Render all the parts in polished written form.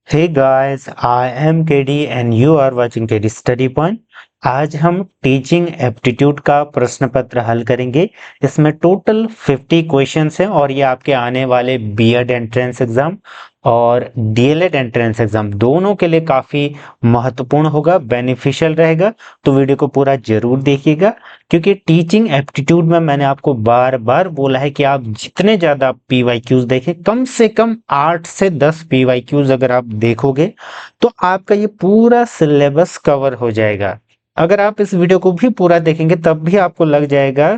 Hey guys, I am KD and you are watching KD Study Point। आज हम teaching aptitude का प्रश्न पत्र हल करेंगे। इसमें टोटल 50 क्वेश्चंस हैं और ये आपके आने वाले बीएड एंट्रेंस एग्जाम और डीएलएड एंट्रेंस एग्जाम दोनों के लिए काफ़ी महत्वपूर्ण होगा, बेनिफिशियल रहेगा। तो वीडियो को पूरा जरूर देखिएगा, क्योंकि टीचिंग एप्टीट्यूड में मैंने आपको बार बार बोला है कि आप जितने ज़्यादा पीवाईक्यूज देखें, कम से कम 8 से 10 पीवाईक्यूज अगर आप देखोगे तो आपका ये पूरा सिलेबस कवर हो जाएगा। अगर आप इस वीडियो को भी पूरा देखेंगे तब भी आपको लग जाएगा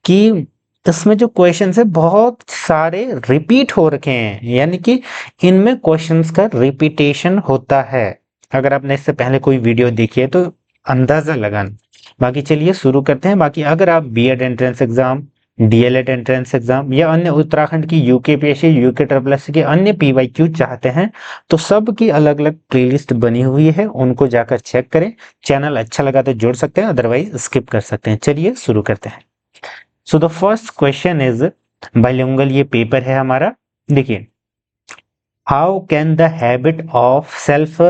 कि इसमें जो क्वेश्चंस है बहुत सारे रिपीट हो रखे हैं, यानी कि इनमें क्वेश्चंस का रिपीटेशन होता है। अगर आपने इससे पहले कोई वीडियो देखी है तो अंदाजा लगाना। बाकी चलिए शुरू करते हैं। बाकी अगर आप BEd entrance exam, DElEd entrance exam या अन्य उत्तराखंड की यूकेपीएससी, यूके ट्रिपल एससी के अन्य पीवाईक्यू चाहते हैं तो सब की अलग अलग प्लेलिस्ट बनी हुई है, उनको जाकर चेक करें। चैनल अच्छा लगा तो जोड़ सकते हैं, अदरवाइज स्किप कर सकते हैं। चलिए शुरू करते हैं। So the first question is bilingual, ये पेपर है हमारा। देखिए, how can the habit of self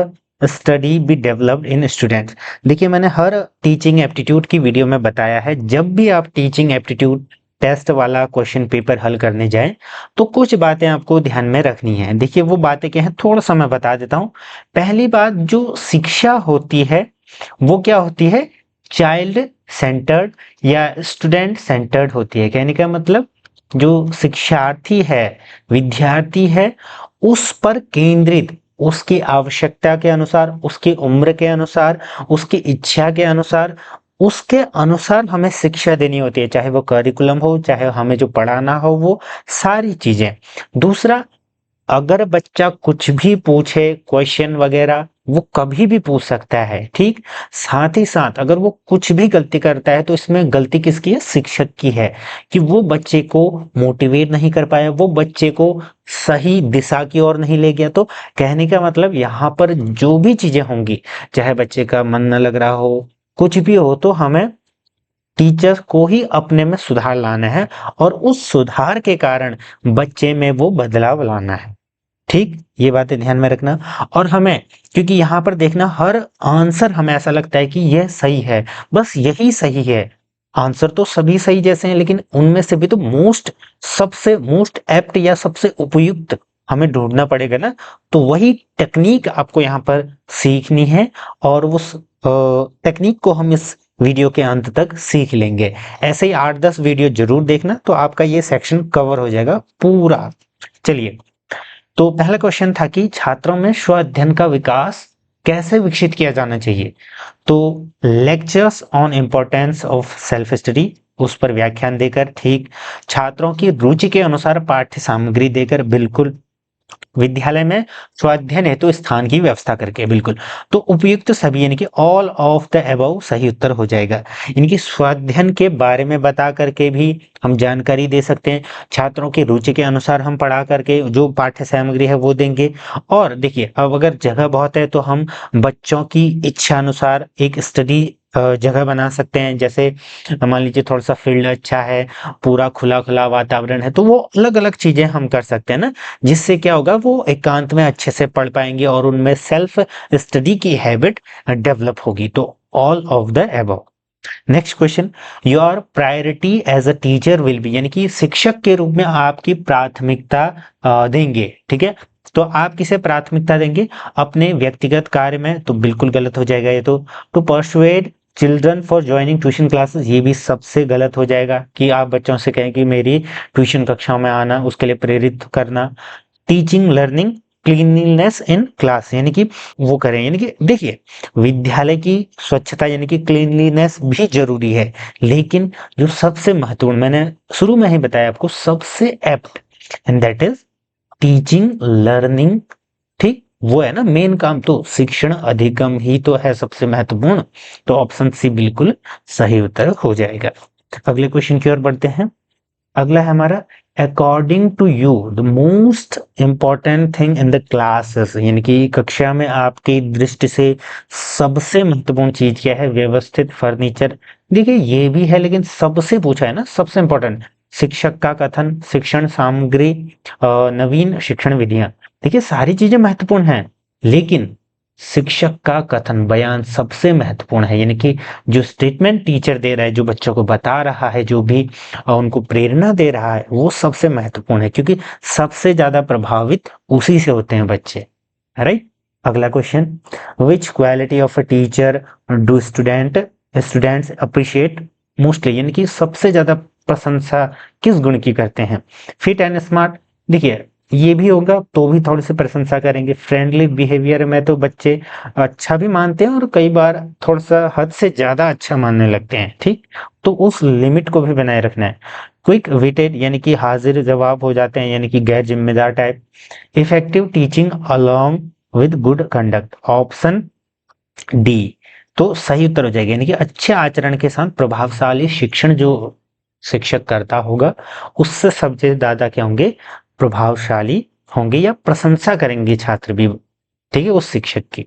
study be developed in students. देखिए, मैंने हर टीचिंग एप्टीट्यूड की वीडियो में बताया है, जब भी आप टीचिंग एप्टीट्यूड टेस्ट वाला क्वेश्चन पेपर हल करने जाएं तो कुछ बातें आपको ध्यान में रखनी है। देखिए, वो बातें क्या हैं, थोड़ा सा मैं बता देता हूं। पहली बात, जो शिक्षा होती है वो क्या होती है, चाइल्ड सेंटर्ड या स्टूडेंट सेंटर्ड होती है। कहने का मतलब, जो शिक्षार्थी है, विद्यार्थी है, उस पर केंद्रित, उसकी आवश्यकता के अनुसार, उसकी उम्र के अनुसार, उसकी इच्छा के अनुसार, उसके अनुसार हमें शिक्षा देनी होती है, चाहे वो करिकुलम हो, चाहे हमें जो पढ़ाना हो, वो सारी चीजें। दूसरा, अगर बच्चा कुछ भी पूछे, क्वेश्चन वगैरह वो कभी भी पूछ सकता है, ठीक। साथ ही साथ अगर वो कुछ भी गलती करता है तो इसमें गलती किसकी है, शिक्षक की है, कि वो बच्चे को मोटिवेट नहीं कर पाया, वो बच्चे को सही दिशा की ओर नहीं ले गया। तो कहने का मतलब, यहाँ पर जो भी चीजें होंगी, चाहे बच्चे का मन न लग रहा हो, कुछ भी हो, तो हमें टीचर को ही अपने में सुधार लाना है और उस सुधार के कारण बच्चे में वो बदलाव लाना है, ठीक। ये बातें ध्यान में रखना। और हमें, क्योंकि यहाँ पर देखना, हर आंसर हमें ऐसा लगता है कि यह सही है, बस यही सही है। आंसर तो सभी सही जैसे हैं, लेकिन उनमें से भी तो सबसे मोस्ट एप्ट या सबसे उपयुक्त हमें ढूंढना पड़ेगा ना। तो वही टेक्निक आपको यहाँ पर सीखनी है और उस टेक्निक को हम इस वीडियो के अंत तक सीख लेंगे। ऐसे ही 8-10 वीडियो जरूर देखना, तो आपका ये सेक्शन कवर हो जाएगा पूरा। चलिए, तो पहला क्वेश्चन था कि छात्रों में स्व अध्ययन का विकास कैसे विकसित किया जाना चाहिए। तो lectures on importance of self study, उस पर व्याख्यान देकर, ठीक। छात्रों की रुचि के अनुसार पाठ्य सामग्री देकर, बिल्कुल। विद्यालय में स्वाध्ययन हेतु स्थान की व्यवस्था करके, बिल्कुल। तो उपयुक्त सभी, यानी कि ऑल ऑफ द अबव सही उत्तर हो जाएगा। इनकी स्वाध्ययन के बारे में बता करके भी हम जानकारी दे सकते हैं। छात्रों की रुचि के अनुसार हम पढ़ा करके जो पाठ्य सामग्री है वो देंगे। और देखिए, अब अगर जगह बहुत है तो हम बच्चों की इच्छा अनुसार एक स्टडी जगह बना सकते हैं। जैसे मान लीजिए थोड़ा सा फील्ड अच्छा है, पूरा खुला खुला वातावरण है, तो वो अलग अलग चीजें हम कर सकते हैं ना, जिससे क्या होगा, वो एकांत में अच्छे से पढ़ पाएंगे और उनमें सेल्फ स्टडी की हैबिट डेवलप होगी। तो all of the above. Next question, your priority as a teacher will be, यानी कि शिक्षक के रूप में आपकी प्राथमिकता देंगे, ठीक है। तो आप किसे प्राथमिकता देंगे, अपने व्यक्तिगत कार्य में, तो बिल्कुल गलत हो जाएगा ये तो। To persuade children for joining tuition classes, ये भी सबसे गलत हो जाएगा, कि आप बच्चों से कहें कि मेरी ट्यूशन कक्षाओं में आना, उसके लिए प्रेरित करना। Teaching learning cleanliness in class, यानी कि वो करें, यानी कि देखिए, विद्यालय की स्वच्छता यानी कि क्लीनलीनेस भी जरूरी है, लेकिन जो सबसे महत्वपूर्ण, मैंने शुरू में ही बताया आपको, सबसे apt and that is teaching learning, ठीक। वो है ना मेन काम, तो शिक्षण अधिगम ही तो है सबसे महत्वपूर्ण। तो ऑप्शन सी बिल्कुल सही उत्तर हो जाएगा। अगले क्वेश्चन की ओर बढ़ते हैं। अगला है हमारा, according to you the most important thing in the classes, यानी कि कक्षा में आपकी दृष्टि से सबसे महत्वपूर्ण चीज क्या है, व्यवस्थित फर्नीचर। देखिए, ये भी है, लेकिन सबसे पूछा है ना, सबसे इंपॉर्टेंट। शिक्षक का कथन, शिक्षण सामग्री, नवीन शिक्षण विधियां। देखिए, सारी चीजें महत्वपूर्ण हैं, लेकिन शिक्षक का कथन बयान सबसे महत्वपूर्ण है, यानी कि जो स्टेटमेंट टीचर दे रहा है, जो बच्चों को बता रहा है, जो भी उनको प्रेरणा दे रहा है, वो सबसे महत्वपूर्ण है, क्योंकि सबसे ज्यादा प्रभावित उसी से होते हैं बच्चे, राइट। अगला question, which quality of a teacher do students appreciate mostly, यानी कि सबसे ज्यादा प्रशंसा किस गुण की करते हैं। फिट एंड स्मार्ट, देखिए ये भी होगा तो भी थोड़ी सी प्रशंसा करेंगे। फ्रेंडली बिहेवियर में तो बच्चे अच्छा भी मानते हैं और कई बार थोड़ा सा हद से ज्यादा अच्छा मानने लगते हैं, ठीक। तो उस लिमिट को भी बनाए रखना है। क्विक विटेड, यानी कि हाजिर जवाब हो जाते हैं, यानी कि गैर जिम्मेदार type. Effective teaching along with good conduct, option D तो सही उत्तर हो जाएगा, यानी कि अच्छे आचरण के साथ प्रभावशाली शिक्षण जो शिक्षक करता होगा उससे सबसे ज्यादा क्या होंगे, प्रभावशाली होंगे या प्रशंसा करेंगे छात्र भी, ठीक है, उस शिक्षक की।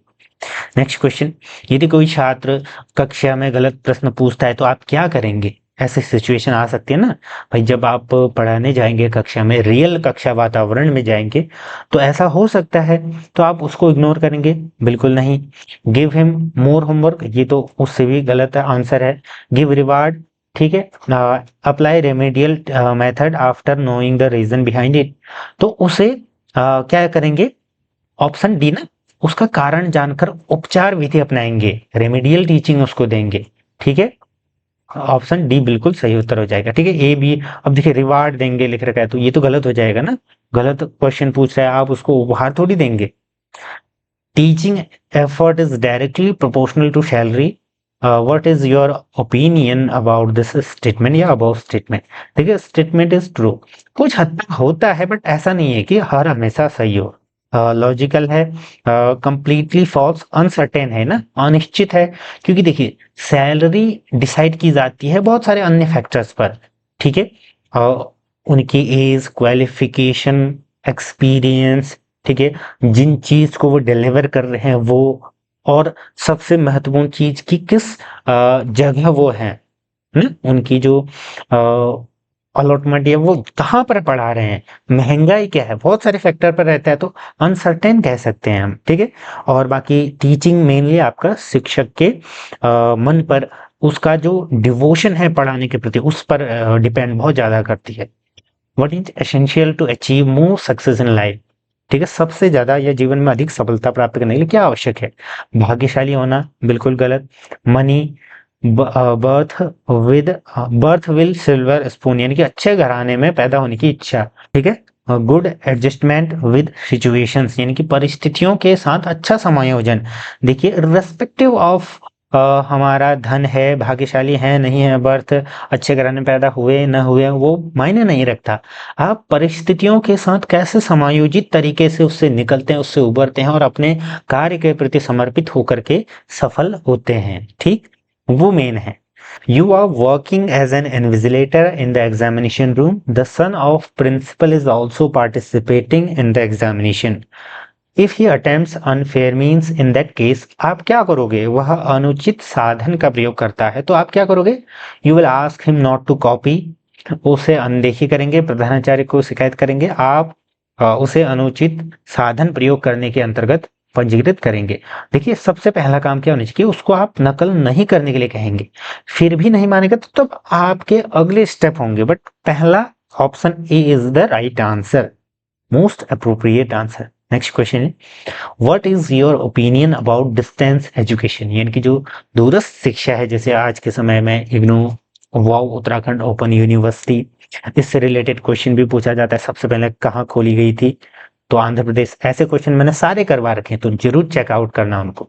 नेक्स्ट क्वेश्चन, यदि कोई छात्र कक्षा में गलत प्रश्न पूछता है तो आप क्या करेंगे। ऐसी सिचुएशन आ सकती है ना भाई, जब आप पढ़ाने जाएंगे कक्षा में, रियल कक्षा वातावरण में जाएंगे तो ऐसा हो सकता है, तो आप उसको इग्नोर करेंगे, बिल्कुल नहीं। गिव हिम मोर होमवर्क, ये तो उससे भी गलत आंसर है। गिव रिवार्ड, ठीक है। Apply remedial method after knowing the reason behind it, तो उसे क्या करेंगे, ऑप्शन डी ना, उसका कारण जानकर उपचार विधि अपनाएंगे, रेमेडियल टीचिंग उसको देंगे, ठीक है। ऑप्शन डी बिल्कुल सही उत्तर हो जाएगा, ठीक है। ए बी, अब देखिए रिवार्ड देंगे लिख रखा है तो ये तो गलत हो जाएगा ना, गलत क्वेश्चन पूछ रहा है, आप उसको उपहार थोड़ी देंगे। Teaching effort is directly proportional to salary, what is your opinion about this statement या अबाउट स्टेटमेंट। देखिए स्टेटमेंट इज ट्रू, कुछ हद तक होता है बट ऐसा नहीं है कि हर हमेशा सही हो। लॉजिकल है, कंप्लीटली फॉल्स, अनसर्टेन है ना, अनिश्चित है, क्योंकि देखिए सैलरी डिसाइड की जाती है बहुत सारे अन्य फैक्टर्स पर, ठीक है। उनकी एज, क्वालिफिकेशन, एक्सपीरियंस, ठीक है, जिन चीज को वो डिलीवर कर रहे हैं वो, और सबसे महत्वपूर्ण चीज की किस जगह वो है ना, उनकी जो अलॉटमेंट है वो कहाँ पर पढ़ा रहे हैं, महंगाई क्या है, बहुत सारे फैक्टर पर रहता है, तो अनसर्टेन कह सकते हैं हम, ठीक है। और बाकी टीचिंग मेनली आपका शिक्षक के मन पर, उसका जो डिवोशन है पढ़ाने के प्रति उस पर डिपेंड बहुत ज्यादा करती है। What is essential to achieve more success in life, ठीक है, सबसे ज्यादा या जीवन में अधिक सफलता प्राप्त करने के लिए क्या आवश्यक है। भाग्यशाली होना, बिल्कुल गलत। Money, birth with birth will silver spoon, यानी कि अच्छे घराने में पैदा होने की इच्छा, ठीक है। गुड एडजस्टमेंट विद सिचुएशंस, यानी कि परिस्थितियों के साथ अच्छा समायोजन। देखिए रिस्पेक्टिव ऑफ हमारा धन है, भाग्यशाली है नहीं है, बर्थ अच्छे घराने में पैदा हुए न हुए वो मायने नहीं रखता, आप परिस्थितियों के साथ कैसे समायोजित तरीके से उससे निकलते हैं, उससे उबरते हैं और अपने कार्य के प्रति समर्पित होकर के सफल होते हैं, ठीक, वो मेन है। You are working as an invigilator in the examination room. The son of principal is also participating in the examination. If he attempts unfair means, in that case, आप क्या करोगे, वह अनुचित साधन का प्रयोग करता है तो आप क्या करोगे, You will ask him not to copy. उसे अनदेखी करेंगे, प्रधानाचार्य को शिकायत करेंगे, आप उसे अनुचित साधन प्रयोग करने के अंतर्गत पंजीकृत करेंगे। देखिए सबसे पहला काम क्या होना चाहिए, उसको आप नकल नहीं करने के लिए कहेंगे, फिर भी नहीं मानेगा तो तब आपके अगले स्टेप होंगे, बट पहला option A is the right answer, most appropriate answer. Next question है, what is your opinion about distance education, यानी कि जो दूरस्थ शिक्षा है, जैसे आज के समय में इग्नू, वाव, उत्तराखंड ओपन यूनिवर्सिटी, इससे रिलेटेड क्वेश्चन भी पूछा जाता है, सबसे पहले कहाँ खोली गई थी, तो आंध्र प्रदेश। ऐसे क्वेश्चन मैंने सारे करवा रखे हैं तो जरूर चेकआउट करना उनको।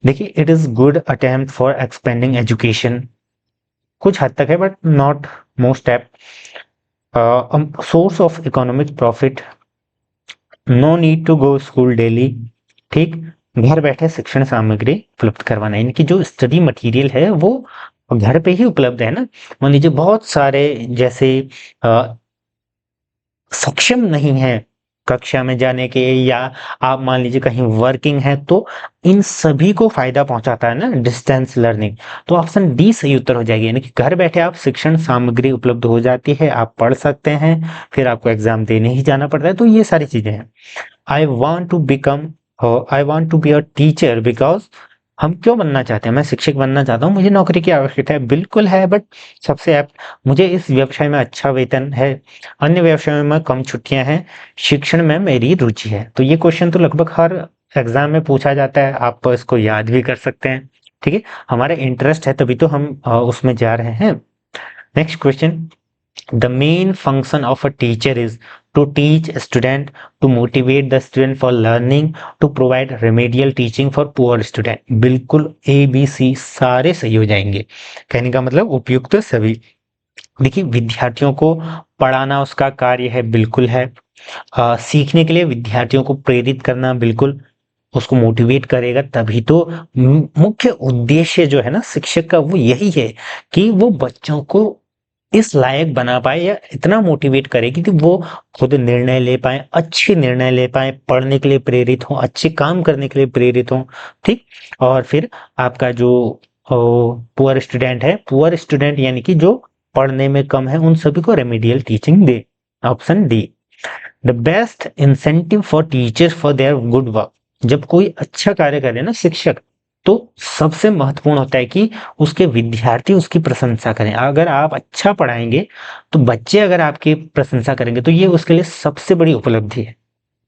देखिए it is good attempt for expending education, कुछ हद तक है but not most apt. Source of economic profit, no need to go school daily, ठीक, घर बैठे शिक्षण सामग्री उपलब्ध करवाना, इनकी जो स्टडी मटेरियल है वो घर पे ही उपलब्ध है ना। मान लीजिए बहुत सारे जैसे सक्षम नहीं है कक्षा में जाने के, या आप मान लीजिए कहीं वर्किंग है, तो इन सभी को फायदा पहुंचाता है ना डिस्टेंस लर्निंग, तो ऑप्शन डी सही उत्तर हो जाएगी, यानी कि घर बैठे आप शिक्षण सामग्री उपलब्ध हो जाती है, आप पढ़ सकते हैं, फिर आपको एग्जाम देने ही जाना पड़ता है, तो ये सारी चीजें हैं। I want to become I want to be a teacher because हम क्यों बनना चाहते हैं, मैं शिक्षक बनना चाहता हूँ, मुझे नौकरी की आवश्यकता है, बिल्कुल है, बट सबसे ऐप्ट मुझे इस व्यवसाय में अच्छा वेतन है, अन्य व्यवसायों में कम छुट्टियां हैं, शिक्षण में मेरी रुचि है। तो ये क्वेश्चन तो लगभग हर एग्जाम में पूछा जाता है, आप इसको याद भी कर सकते हैं। ठीक है, हमारा इंटरेस्ट है तभी तो हम उसमें जा रहे हैं। Next question, the main function of a teacher is to teach a student, to motivate the student for learning, to provide remedial teaching for poor student। बिल्कुल ए बी सी सारे सही हो जाएंगे, कहने का मतलब उपयुक्त तो सभी। देखिए, विद्यार्थियों को पढ़ाना उसका कार्य है, बिल्कुल है। सीखने के लिए विद्यार्थियों को प्रेरित करना, बिल्कुल उसको मोटिवेट करेगा, तभी तो मुख्य उद्देश्य जो है ना शिक्षक का वो यही है कि वो बच्चों को इस लायक बना पाए या इतना मोटिवेट करे कि वो खुद निर्णय ले पाए, अच्छे निर्णय ले पाए, पढ़ने के लिए प्रेरित हो, अच्छे काम करने के लिए प्रेरित हो। ठीक, और फिर आपका जो पुअर स्टूडेंट है, पुअर स्टूडेंट यानी कि जो पढ़ने में कम है, उन सभी को remedial teaching they. Option D. The best incentive for teachers for their good work. जब कोई अच्छा कार्य करे ना शिक्षक, तो सबसे महत्वपूर्ण होता है कि उसके विद्यार्थी उसकी प्रशंसा करें। अगर आप अच्छा पढ़ाएंगे तो बच्चे अगर आपकी प्रशंसा करेंगे तो ये उसके लिए सबसे बड़ी उपलब्धि है।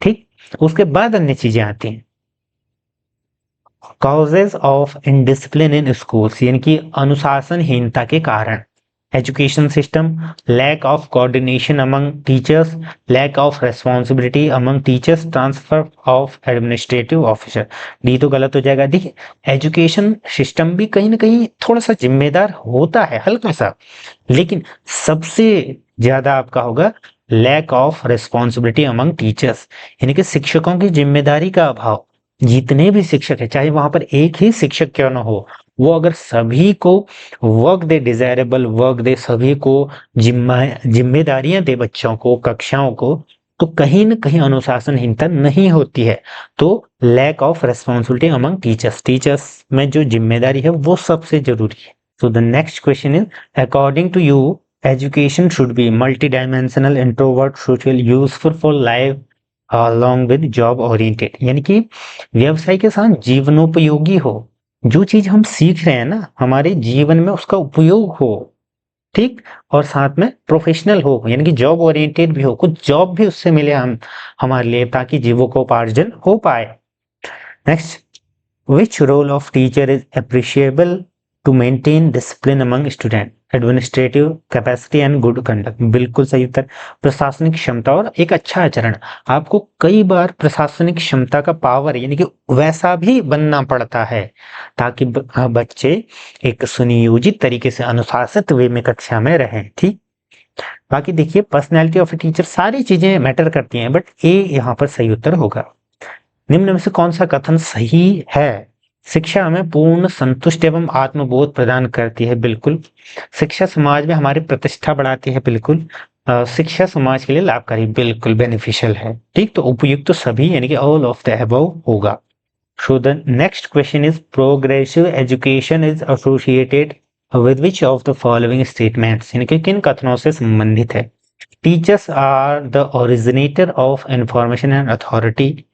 ठीक, उसके बाद अन्य चीजें आती हैं। Causes of indiscipline in schools, यानी कि अनुशासनहीनता के कारण। Education system, lack of coordination among teachers, lack of responsibility among teachers, transfer of administrative officer. D तो गलत हो जाएगा। देखिए, एजुकेशन सिस्टम भी कहीं ना कहीं थोड़ा सा जिम्मेदार होता है, हल्का सा, लेकिन सबसे ज्यादा आपका होगा lack of responsibility among teachers, यानी कि शिक्षकों की जिम्मेदारी का अभाव। जितने भी शिक्षक है, चाहे वहां पर एक ही शिक्षक क्यों ना हो, वो अगर सभी को वर्क दे, डिजायरेबल वर्क दे, सभी को जिम्मेदारियां दे, बच्चों को, कक्षाओं को, तो कहीं न कहीं अनुशासनहीनता नहीं होती है। तो lack of responsibility among teachers, teachers में जो जिम्मेदारी है वो सबसे जरूरी है। So the next question is, according to you education should be multi dimensional, introvert, social, useful for life along with job oriented, यानी कि व्यवसाय के साथ जीवनोपयोगी हो। जो चीज हम सीख रहे हैं ना, हमारे जीवन में उसका उपयोग हो। ठीक, और साथ में प्रोफेशनल हो, यानी कि जॉब ओरिएंटेड भी हो, कुछ जॉब भी उससे मिले हम हमारे लिए, ताकि जीविकोपार्जन हो पाए। Next, which role of teacher is appreciable to maintain discipline among student, administrative capacity and good conduct. बिल्कुल सही उत्तर, प्रशासनिक क्षमता और एक अच्छा आचरण। आपको कई बार प्रशासनिक क्षमता का पावर यानी कि वैसा भी बनना पड़ता है, ताकि बच्चे एक सुनियोजित तरीके से अनुशासित वे में कक्षा में रहें। ठीक, बाकी देखिए, पर्सनैलिटी ऑफ ए टीचर, सारी चीजें मैटर करती हैं, बट ए यहाँ पर सही उत्तर होगा। निम्न में से कौन सा कथन सही है? शिक्षा हमें पूर्ण संतुष्ट एवं आत्मबोध प्रदान करती है। बिल्कुल। शिक्षा समाज में हमारी प्रतिष्ठा बढ़ाती है। बिल्कुल। शिक्षा समाज के लिए लाभकारी, बिल्कुल बेनिफिशियल है। ठीक, तो उपयुक्त तो सभी यानी कि ऑल ऑफ द अबव होगा। So the next question is, progressive education is associated with which of the following statements, यानी कि किन कथनों से संबंधित है? Teachers are the originator of information and authority,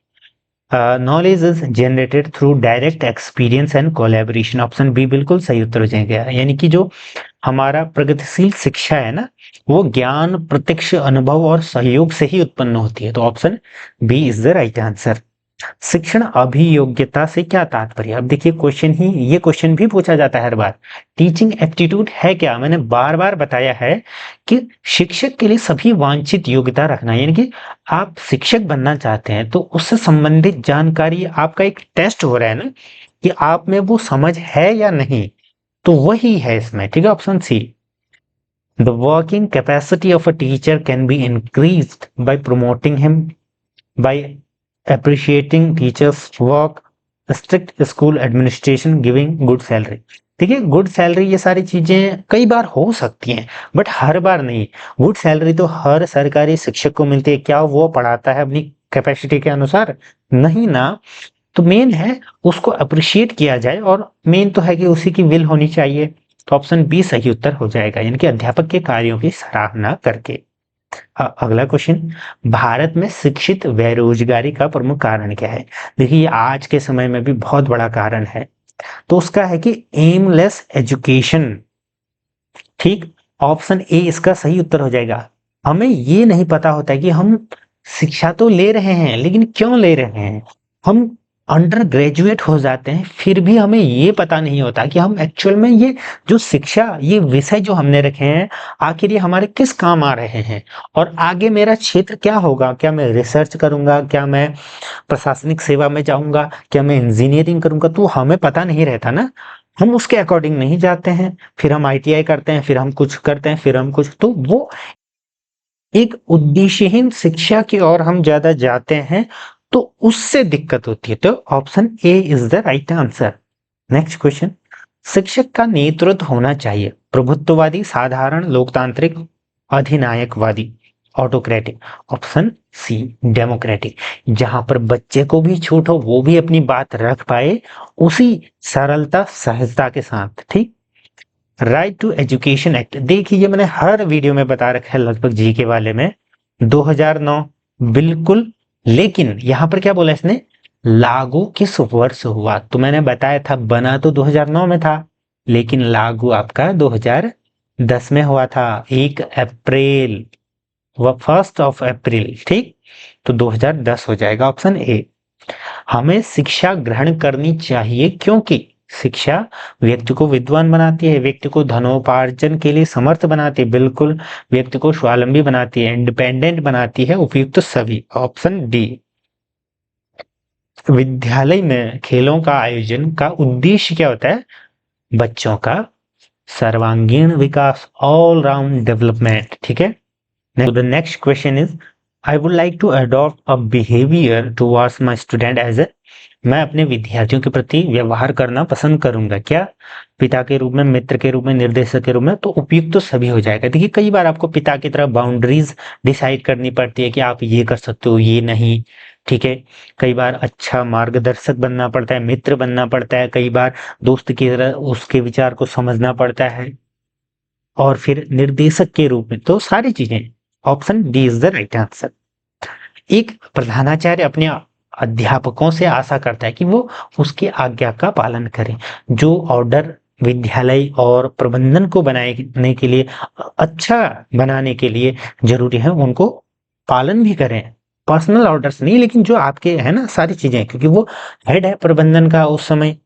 knowledge is generated through direct experience and collaboration. Option B बिल्कुल सही उत्तर हो जाएगा, यानी कि जो हमारा प्रगतिशील शिक्षा है ना, वो ज्ञान, प्रत्यक्ष अनुभव और सहयोग से ही उत्पन्न होती है। तो option B is the right answer. शिक्षण अभियोग्यता से क्या तात्पर्य? अब देखिए, ये क्वेश्चन भी पूछा जाता है हर बार। टीचिंग एप्टीट्यूड है क्या? मैंने बार बार बताया है कि शिक्षक के लिए सभी वांछित योग्यता रखना, यानी कि आप शिक्षक बनना चाहते हैं तो उससे संबंधित जानकारी, आपका एक टेस्ट हो रहा है ना कि आप में वो समझ है या नहीं, तो वही है इसमें। ठीक है, option C. The working capacity of a teacher can be increased by promoting him, by appreciating teachers work, strict school administration, giving good salary। ठीक है, गुड सैलरी, ये सारी चीजें कई बार हो सकती हैं, बट हर बार नहीं। गुड सैलरी तो हर सरकारी शिक्षक को मिलती है, क्या वो पढ़ाता है अपनी कैपेसिटी के अनुसार? नहीं ना। तो मेन है उसको अप्रिशिएट किया जाए, और मेन तो है कि उसी की विल होनी चाहिए। तो ऑप्शन बी सही उत्तर हो जाएगा, यानी कि अध्यापक के कार्यों की सराहना करके। अगला क्वेश्चन, भारत में शिक्षित बेरोजगारी का प्रमुख कारण क्या है? देखिए ये आज के समय में भी बहुत बड़ा कारण है। तो उसका है कि एमलेस एजुकेशन। ठीक, ऑप्शन ए इसका सही उत्तर हो जाएगा। हमें ये नहीं पता होता है कि हम शिक्षा तो ले रहे हैं लेकिन क्यों ले रहे हैं। हम अंडर ग्रेजुएट हो जाते हैं फिर भी हमें ये पता नहीं होता कि हम एक्चुअल में ये जो शिक्षा, ये विषय जो हमने रखे हैं, आखिर ये हमारे किस काम आ रहे हैं और आगे मेरा क्षेत्र क्या होगा। क्या मैं रिसर्च करूंगा, क्या मैं प्रशासनिक सेवा में जाऊंगा, क्या मैं इंजीनियरिंग करूंगा, तो हमें पता नहीं रहता ना। हम उसके अकॉर्डिंग नहीं जाते हैं, फिर हम आईटीआई करते हैं, फिर हम कुछ करते हैं, फिर हम कुछ, तो वो एक उद्देश्यहीन शिक्षा की ओर हम ज्यादा जाते हैं, तो उससे दिक्कत होती है। तो option A is the right answer. Next question, शिक्षक का नेतृत्व होना चाहिए प्रभुत्ववादी, साधारण, लोकतांत्रिक, अधिनायकवादी, ऑटोक्रेटिक। Option C democratic. जहां पर बच्चे को भी छूट हो, वो भी अपनी बात रख पाए, उसी सरलता सहजता के साथ। ठीक, राइट टू एजुकेशन एक्ट, देखिए ये मैंने हर वीडियो में बता रखा है लगभग जी के वाले में, 2009 बिल्कुल। लेकिन यहां पर क्या बोला इसने, लागू किस वर्ष हुआ? तो मैंने बताया था बना तो 2009 में था, लेकिन लागू आपका 2010 में हुआ था, 1 अप्रैल, वह 1 अप्रैल। ठीक, तो 2010 हो जाएगा ऑप्शन ए। हमें शिक्षा ग्रहण करनी चाहिए क्योंकि शिक्षा व्यक्ति को विद्वान बनाती है, व्यक्ति को धनोपार्जन के लिए समर्थ बनाती है, बिल्कुल, व्यक्ति को स्वावलंबी बनाती है, इंडिपेंडेंट बनाती है, उपयुक्त सभी। Option D. विद्यालय में खेलों का आयोजन का उद्देश्य क्या होता है? बच्चों का सर्वांगीण विकास, ऑल राउंड डेवलपमेंट। ठीक है, the next question is, I would like to adopt a behaviour towards my student as a, मैं अपने विद्यार्थियों के प्रति व्यवहार करना पसंद करूंगा। क्या? पिता के रूप में, मित्र के रूप में, निर्देशक के रूप में, तो उपयुक्त तो सभी हो जाएगा। देखिए कई बार आपको पिता की तरह बाउंड्रीज डिसाइड करनी पड़ती है कि आप ये कर सकते हो, ये नहीं। ठीक है, कई बार अच्छा मार्गदर्शक बनना पड़ता है, मित्र बनना पड़ता है, कई बार दोस्त की तरह उसके विचार को समझना पड़ता है, और फिर निर्देशक के रूप में, तो सारी चीजें। Option D is the right answer. एक प्रधानाचार्य अपने अध्यापकों से आशा करता है कि वो उसकी आज्ञा का पालन करें। जो ऑर्डर विद्यालय और प्रबंधन को बनाने के लिए, अच्छा बनाने के लिए जरूरी है, उनको पालन भी करें। पर्सनल ऑर्डर्स नहीं, लेकिन जो आपके है ना सारी चीजें, क्योंकि वो हेड है प्रबंधन का उस समय।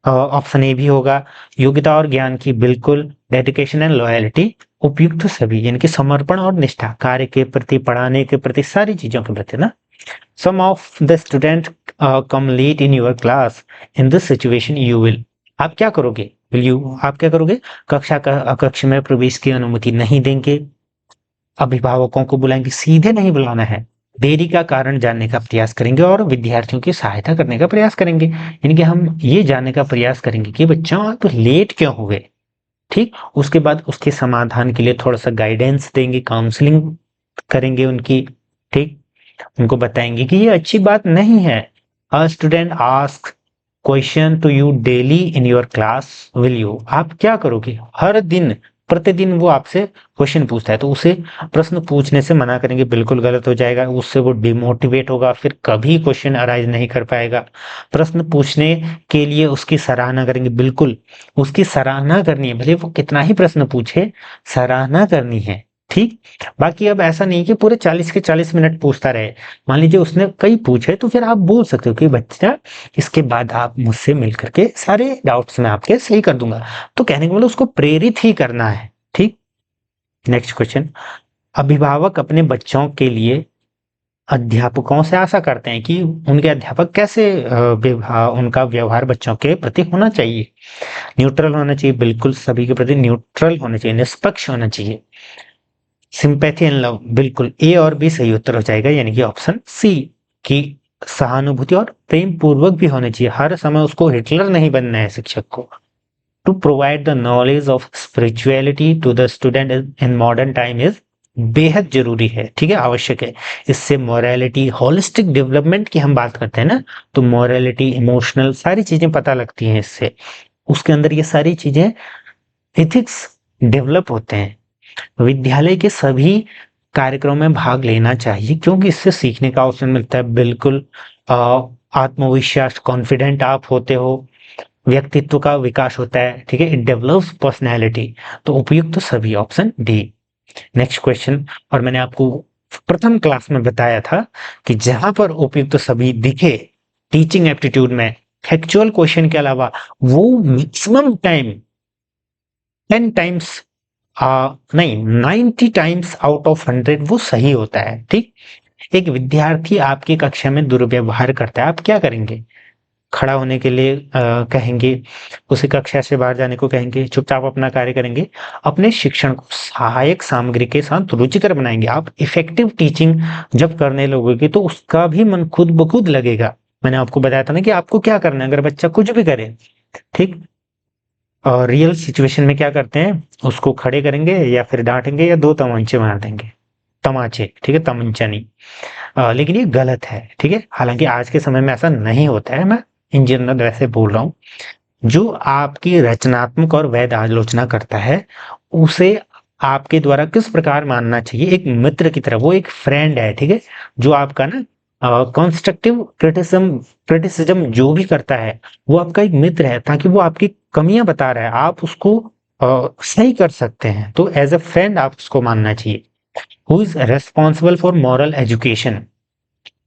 ऑप्शन ए भी होगा। योग्यता और ज्ञान की, बिल्कुल। डेडिकेशन एंड लॉयल्टी, उपयुक्त सभी, यानी कि समर्पण और निष्ठा, कार्य के प्रति, पढ़ाने के प्रति, सारी चीजों के प्रति ना। Some of the student come late in your class, in this situation you will, आप क्या करोगे? विल यू, आप क्या करोगे? कक्ष में प्रवेश की अनुमति नहीं देंगे, अभिभावकों को बुलाएंगे, सीधे नहीं बुलाना है, देरी का कारण जानने का प्रयास करेंगे और विद्यार्थियों की सहायता करने का प्रयास करेंगे। यानी कि हम ये जानने का प्रयास करेंगे कि बच्चों आप लेट क्यों हुए। ठीक, उसके बाद उसके समाधान के लिए थोड़ा सा गाइडेंस देंगे, काउंसलिंग करेंगे उनकी। ठीक, उनको बताएंगे कि ये अच्छी बात नहीं है। A student ask question to you daily in your class, will you, आप क्या करोगे? हर दिन, प्रतिदिन वो आपसे क्वेश्चन पूछता है, तो उसे प्रश्न पूछने से मना करेंगे, बिल्कुल गलत हो जाएगा, उससे वो डिमोटिवेट होगा, फिर कभी क्वेश्चन अराइज नहीं कर पाएगा। प्रश्न पूछने के लिए उसकी सराहना करेंगे, बिल्कुल उसकी सराहना करनी है, भले वो कितना ही प्रश्न पूछे, सराहना करनी है। ठीक, बाकी अब ऐसा नहीं कि पूरे 40 के 40 मिनट पूछता रहे। मान लीजिए उसने कई पूछे, तो फिर आप बोल सकते हो कि बच्चा इसके बाद आप मुझसे मिल करके सारे डाउट्स मैं आपके सही कर दूंगा। तो कहने का मतलब उसको प्रेरित ही करना है। ठीक, नेक्स्ट क्वेश्चन, अभिभावक अपने बच्चों के लिए अध्यापकों से आशा करते हैं कि उनके अध्यापक कैसे उनका व्यवहार बच्चों के प्रति होना चाहिए। न्यूट्रल होना चाहिए, बिल्कुल सभी के प्रति न्यूट्रल होना चाहिए, निष्पक्ष होना चाहिए। सिंपैथी एंड लव, बिल्कुल ए और बी सही उत्तर हो जाएगा, यानी कि ऑप्शन सी की सहानुभूति और प्रेम पूर्वक भी होने चाहिए। हर समय उसको हिटलर नहीं बनना है शिक्षक को। To provide the knowledge of spirituality to the student in modern time is, बेहद जरूरी है। ठीक है, आवश्यक है। इससे मोरालिटी, होलिस्टिक डेवलपमेंट की हम बात करते हैं ना, तो मोरालिटी, इमोशनल, सारी चीजें पता लगती हैं इससे। उसके अंदर ये सारी चीजें, एथिक्स डेवलप होते हैं। विद्यालय के सभी कार्यक्रम में भाग लेना चाहिए क्योंकि इससे सीखने का अवसर मिलता है। बिल्कुल आत्मविश्वास, कॉन्फिडेंट आप होते हो, व्यक्तित्व का विकास होता है, ठीक है, इट डेवलप्स पर्सनैलिटी। तो उपयुक्त तो सभी, ऑप्शन डी। नेक्स्ट क्वेश्चन, और मैंने आपको प्रथम क्लास में बताया था कि जहां पर उपयुक्त तो सभी दिखे टीचिंग एप्टीट्यूड में, फैक्चुअल क्वेश्चन के अलावा, वो मैक्सिमम टाइम 10 टाइम्स नहीं 90 टाइम्स आउट ऑफ 100 वो सही होता है। ठीक, एक विद्यार्थी आपकी कक्षा में दुर्व्यवहार करता है, आप क्या करेंगे? खड़ा होने के लिए कहेंगे, उसे कक्षा से बाहर जाने को कहेंगे, चुपचाप अपना कार्य करेंगे, अपने शिक्षण को सहायक सामग्री के साथ रुचिकर बनाएंगे। आप इफेक्टिव टीचिंग जब करने लगोगे तो उसका भी मन खुद ब खुद लगेगा। मैंने आपको बताया था ना कि आपको क्या करना है अगर बच्चा कुछ भी करे। ठीक, और रियल सिचुएशन में क्या करते हैं, उसको खड़े करेंगे या फिर डांटेंगे या दो तमांचे मार देंगे, तमाचे, ठीक है, तमंचा नहीं। लेकिन ये गलत है, ठीक है। हालांकि आज के समय में ऐसा नहीं होता है, मैं इन जनरल वैसे बोल रहा हूँ। जो आपकी रचनात्मक और वैध आलोचना करता है उसे आपके द्वारा किस प्रकार मानना चाहिए, एक मित्र की तरह, वो एक फ्रेंड है, ठीक है। जो आपका ना कंस्ट्रक्टिव क्रिटिसिज्म जो भी करता है वो आपका एक मित्र है, ताकि वो आपकी कमियां बता रहा है, आप उसको सही कर सकते हैं, तो एज अ फ्रेंड आप उसको मानना चाहिए। Who is responsible for moral education?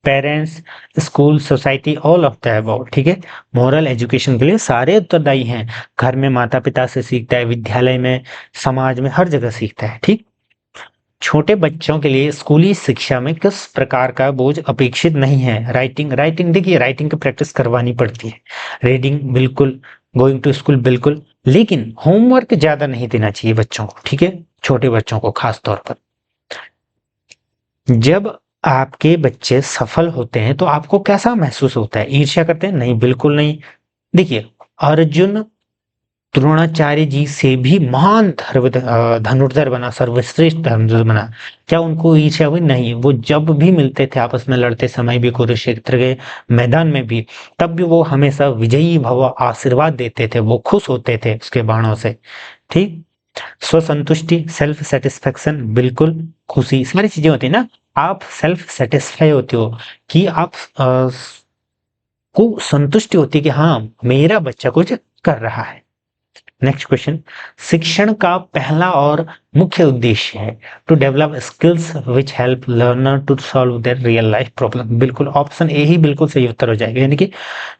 Parents, school, society, all of the above, ठीक है। मॉरल एजुकेशन के लिए सारे उत्तरदायी हैं। घर में माता पिता से सीखता है, विद्यालय में, समाज में, हर जगह सीखता है। ठीक, छोटे बच्चों के लिए स्कूली शिक्षा में किस प्रकार का बोझ अपेक्षित नहीं है? राइटिंग, राइटिंग देखिए, राइटिंग की प्रैक्टिस करवानी पड़ती है। रीडिंग बिल्कुल, गोइंग टू स्कूल बिल्कुल, लेकिन होमवर्क ज्यादा नहीं देना चाहिए बच्चों को, ठीक है, छोटे बच्चों को खास तौर पर। जब आपके बच्चे सफल होते हैं तो आपको कैसा महसूस होता है? ईर्ष्या करते हैं? नहीं, बिल्कुल नहीं। देखिए, अर्जुन द्रोणाचार्य जी से भी महान धनुर्धर बना, सर्वश्रेष्ठ धनुर्धर बना, क्या उनको ईर्ष्या हुई? नहीं। वो जब भी मिलते थे आपस में लड़ते समय भी, कुरुक्षेत्र के मैदान में भी, तब भी वो हमेशा विजयी भव आशीर्वाद देते थे, वो खुश होते थे उसके बाणों से। ठीक, स्वसंतुष्टि, सेल्फ सेटिस्फेक्शन, बिल्कुल, खुशी, सारी चीजें होती है ना। आप सेल्फ सेटिस्फाई होते हो कि आप को संतुष्टि होती है कि हाँ, मेरा बच्चा कुछ कर रहा है। नेक्स्ट क्वेश्चन, शिक्षण का पहला और मुख्य उद्देश्य है to develop skills which help learner to solve their real life problem. बिल्कुल, ऑप्शन ए ही बिल्कुल सही उत्तर हो जाएगा, यानी कि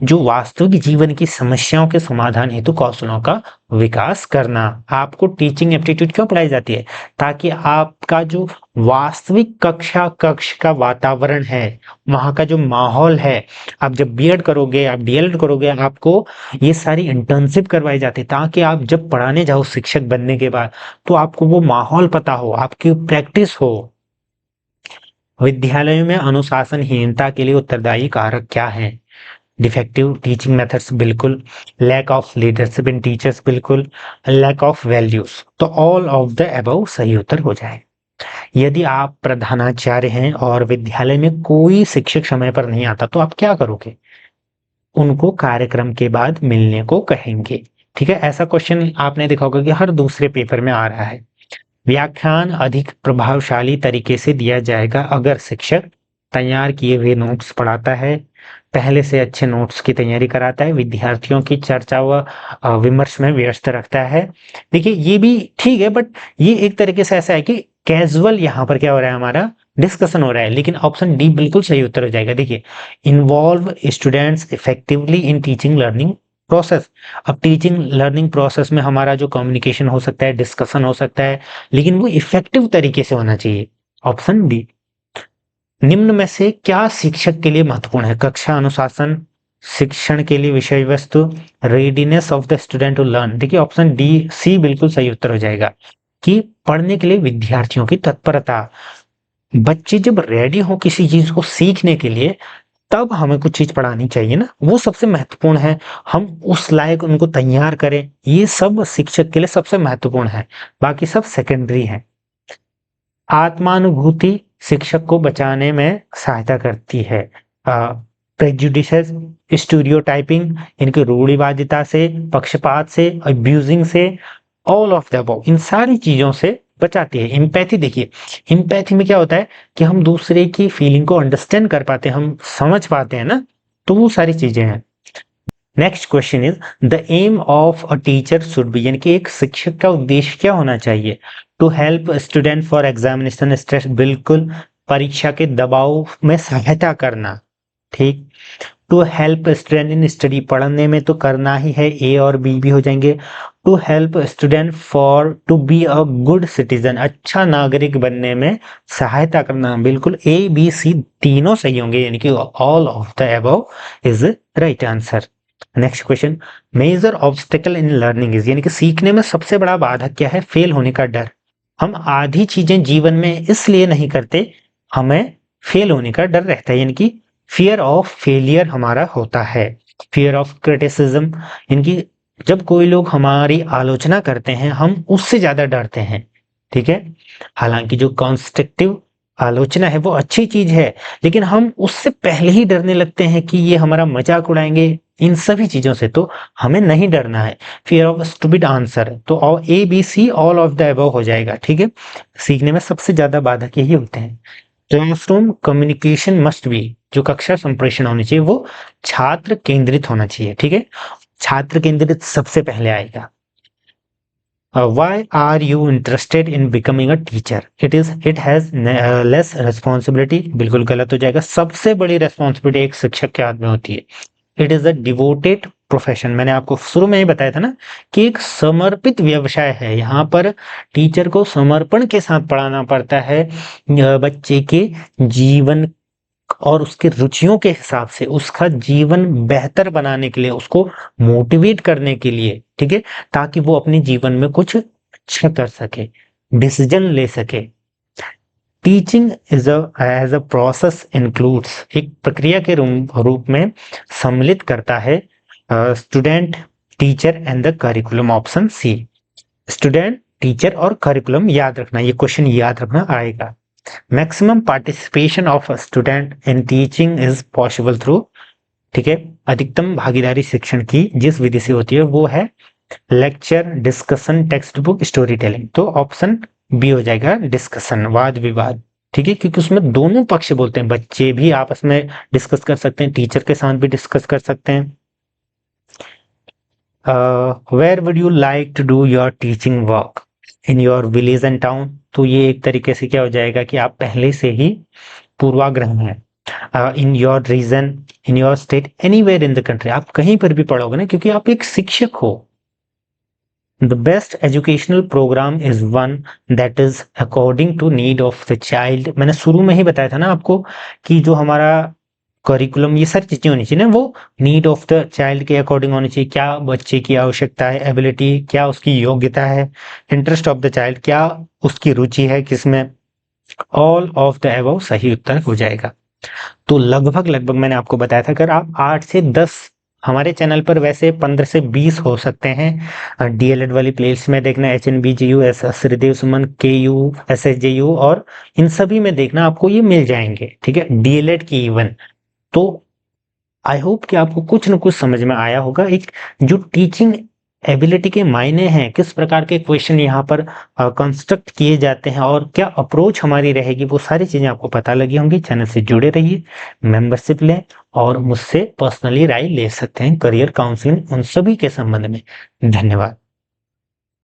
जो वास्तविक जीवन की समस्याओं के समाधान हेतु कौशलों का विकास करना। आपको टीचिंग एप्टीट्यूड क्यों पढ़ाई जाती है? ताकि आपका जो वास्तविक कक्ष का वातावरण है, वहां का जो माहौल है, आप जब बीएड करोगे, आप डीएलएड करोगे, आपको ये सारी इंटर्नशिप करवाई जाती है, ताकि आप जब पढ़ाने जाओ शिक्षक बनने के बाद तो आपको वो माहौल पता हो, आपकी प्रैक्टिस हो। विद्यालयों में अनुशासनहीनता के लिए उत्तरदायी कारक क्या है? डिफेक्टिव टीचिंग मेथड्स, बिल्कुल। Lack of leadership in teachers, बिल्कुल। लैक ऑफ वैल्यूज, तो ऑल ऑफ द अबव सही उत्तर हो जाए। यदि आप प्रधानाचार्य हैं और विद्यालय में कोई शिक्षक समय पर नहीं आता तो आप क्या करोगे? उनको कार्यक्रम के बाद मिलने को कहेंगे, ठीक है। ऐसा क्वेश्चन आपने देखा होगा कि हर दूसरे पेपर में आ रहा है। व्याख्यान अधिक प्रभावशाली तरीके से दिया जाएगा अगर शिक्षक तैयार किए हुए नोट्स पढ़ाता है, पहले से अच्छे नोट्स की तैयारी कराता है, विद्यार्थियों की चर्चा व विमर्श में व्यस्त रखता है। देखिए, ये भी ठीक है, बट ये एक तरीके से ऐसा है कि कैजुअल यहाँ पर क्या हो रहा है, हमारा डिस्कशन हो रहा है। लेकिन ऑप्शन डी बिल्कुल सही उत्तर हो जाएगा। देखिए, involve students effectively in teaching learning process. अब टीचिंग लर्निंग प्रोसेस में हमारा जो कम्युनिकेशन हो सकता है, डिस्कशन हो सकता है, लेकिन वो इफेक्टिव तरीके से होना चाहिए। Option D. निम्न में से क्या शिक्षक के लिए महत्वपूर्ण है? कक्षा अनुशासन, शिक्षण के लिए विषय वस्तु, readiness of the student to learn. देखिए, ऑप्शन डी सी बिल्कुल सही उत्तर हो जाएगा कि पढ़ने के लिए विद्यार्थियों की तत्परता। बच्चे जब रेडी हो किसी चीज को सीखने के लिए, तब हमें कुछ चीज पढ़ानी चाहिए ना, वो सबसे महत्वपूर्ण है। हम उस लायक उनको तैयार करें, ये सब शिक्षक के लिए सबसे महत्वपूर्ण है, बाकी सब सेकेंडरी है। आत्मानुभूति शिक्षक को बचाने में सहायता करती है। प्रेजुडिसेस, स्टीरियोटाइपिंग, इनकी रूढ़िवादिता से, पक्षपात से, अब्यूजिंग से, ऑल ऑफ द अबव, इन सारी चीजों से बचाती है। एम्पैथी देखिए, एम्पैथी में क्या होता है कि हम दूसरे की फीलिंग को अंडरस्टैंड कर पाते हैं, हम समझ पाते हैं ना, तो वो सारी चीजें हैं। Next question is the aim of a teacher should be, यानी कि एक शिक्षक का उद्देश्य क्या होना चाहिए? To help student for examination stress, बिल्कुल, परीक्षा के दबाव में सहायता करना, ठीक। To help student in study, पढ़ने में तो करना ही है, ए और बी भी हो जाएंगे। To help student for to be a good citizen, अच्छा नागरिक बनने में सहायता करना, बिल्कुल ए बी सी तीनों सही होंगे, यानी कि all of the above is right answer. Next question, major obstacle in learning is, यानी कि सीखने में सबसे बड़ा बाधक क्या है? फेल होने का डर। हम आधी चीजें जीवन में इसलिए नहीं करते, हमें फेल होने का डर रहता है, यानी कि फियर ऑफ फेलियर हमारा होता है। फियर ऑफ क्रिटिसिज्म, इनकी जब कोई लोग हमारी आलोचना करते हैं हम उससे ज्यादा डरते हैं, ठीक है। हालांकि जो कंस्ट्रक्टिव आलोचना है वो अच्छी चीज है, लेकिन हम उससे पहले ही डरने लगते हैं कि ये हमारा मजाक उड़ाएंगे, इन सभी चीजों से तो हमें नहीं डरना है। फियर ऑफ स्टूपिड आंसर, तो A B C all of the above हो जाएगा, ठीक है। सीखने में सबसे ज्यादा बाधक यही होते हैं। क्लासरूम कम्युनिकेशन मस्ट बी, जो कक्षा संप्रेषण होनी चाहिए वो छात्र केंद्रित होना चाहिए, ठीक है। छात्र केंद्रित सबसे पहले आएगा। Why are you interested in becoming a teacher? It has less responsibility, बिल्कुल गलत हो जाएगा। सबसे बड़ी रिस्पॉन्सिबिलिटी एक शिक्षक के हाथ में होती है। It is a devoted profession, मैंने आपको शुरू में ही बताया था ना कि एक समर्पित व्यवसाय है। यहाँ पर टीचर को समर्पण के साथ पढ़ाना पड़ता है, बच्चे के जीवन और उसके रुचियों के हिसाब से उसका जीवन बेहतर बनाने के लिए, उसको मोटिवेट करने के लिए, ठीक है, ताकि वो अपने जीवन में कुछ अच्छा कर सके, डिसीजन ले सके। Teaching is as a process includes, एक प्रक्रिया के रूप में सम्मिलित करता है student, teacher and the curriculum. Option C, student, teacher और करिकुलम याद रखना, ये क्वेश्चन याद रखना आएगा। Maximum participation of student in teaching is possible through, ठीक है, अधिकतम भागीदारी शिक्षण की जिस विधि से होती है वो है lecture, discussion, text book, story telling. तो ऑप्शन बी हो जाएगा डिस्कशन, वाद विवाद, ठीक है, क्योंकि उसमें दोनों पक्ष बोलते हैं, बच्चे भी आपस में डिस्कस कर सकते हैं, टीचर के साथ भी डिस्कस कर सकते हैं। Where would you like to do your teaching work? In your village and town, तो ये एक तरीके से क्या हो जाएगा कि आप पहले से ही पूर्वाग्रह है। In your region, in your state, anywhere in the country, आप कहीं पर भी पढ़ोगे ना, क्योंकि आप एक शिक्षक हो। The best educational programme is one that is according to need of the child, मैंने शुरू में ही बताया था ना आपको कि जो हमारा करिकुलम, ये सारी चीजें होनी चाहिए ना, वो नीड ऑफ द चाइल्ड के अकॉर्डिंग होनी चाहिए। क्या बच्चे की आवश्यकता है, एबिलिटी, क्या उसकी योग्यता है, इंटरेस्ट ऑफ द चाइल्ड, क्या उसकी रुचि है किसमें, ऑल ऑफ द अबव सही उत्तर हो जाएगा। तो लगभग लगभग मैंने आपको बताया था, अगर आप 8 से 10, हमारे चैनल पर वैसे 15 से 20 हो सकते हैं डीएलएड वाली प्लेलिस्ट में देखना, HNBGU, एस श्रीदेव सुमन, KU, SSJU, और इन सभी में देखना, आपको ये मिल जाएंगे, ठीक है, डीएलएड की इवन। तो आई होप कि आपको कुछ न कुछ समझ में आया होगा, एक जो टीचिंग एबिलिटी के मायने हैं, किस प्रकार के क्वेश्चन यहाँ पर कंस्ट्रक्ट किए जाते हैं और क्या अप्रोच हमारी रहेगी, वो सारी चीजें आपको पता लगी होंगी। चैनल से जुड़े रहिए, मेंबरशिप लें और मुझसे पर्सनली राय ले सकते हैं करियर काउंसलिंग उन सभी के संबंध में। धन्यवाद।